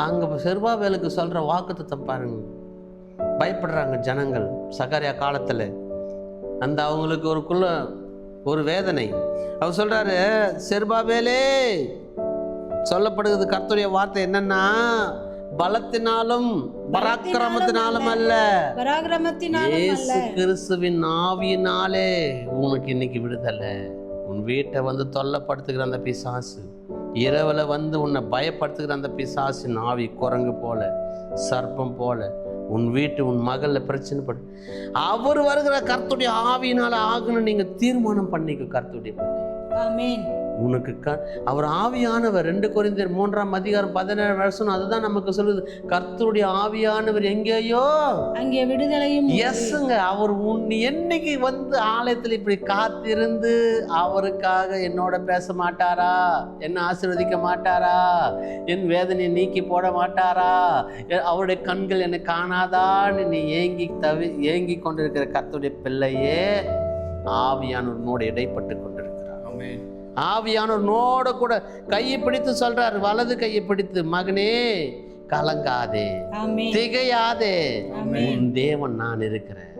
அங்க செருபாபேலுக்கு சொல்ற வாக்குத்தத்தம் பாருங்க. பயப்படுறாங்க ஜனங்கள் சகரியா காலத்துல. அந்த அவங்களுக்கு ஒரு வேதனை. அவர் சொல்றாரு, செருபாபேலே, சொல்லப்படுகிறது கர்த்தருடைய வார்த்தை என்னன்னா, பலத்தினாலும் பராக்கிரமத்தினாலும் அல்ல, இயேசு கிறிஸ்துவின் ஆவியினாலே உனக்கு இன்னைக்கு விடுதலை. உன் வீட்டை வந்து தொல்லைப்படுத்துகிற அந்த பிசாசு, இரவுல வந்து உன்னை பயப்படுத்துகிற அந்த பிசாசின் ஆவி, குரங்கு போல சர்ப்பம் போல உன் வீட்டு உன் மகள பிரச்சனை படு, அவர் வருகிற கர்த்தருடைய ஆவியினால ஆகணும். நீங்க தீர்மானம் பண்ணிக்க கர்த்தருடைய ஆமென். உனக்கு அவர் ஆவியானவர். 2 கொரிந்தியர் 3:17 அதுதான் நமக்கு சொல்லுது. கர்த்தருடைய ஆவியானவர் எங்கேயோ அங்கே விடுதலையும். எஸ்ங்க. அவர் என்னைக்கு வந்து ஆலயத்தில் இப்படி காத்திருந்து அவருக்காக என்னோட பேச மாட்டாரா, என்ன ஆசீர்வதிக்க மாட்டாரா, என் வேதனையை நீக்கி போட மாட்டாரா, அவருடைய கண்கள் என்னை காணாதான்னு நீ ஏங்கி கொண்டிருக்கிற கர்த்தருடைய பிள்ளையே, ஆவியானவரோடு இடைப்பட்டு கொண்டிருக்கிறார். ஆவியானவரோட கூட கையை பிடித்து சொல்றார், வலது கையை பிடித்து, மகனே கலங்காதே, திகையாதே, உன் தேவன் நான் இருக்கிறேன்.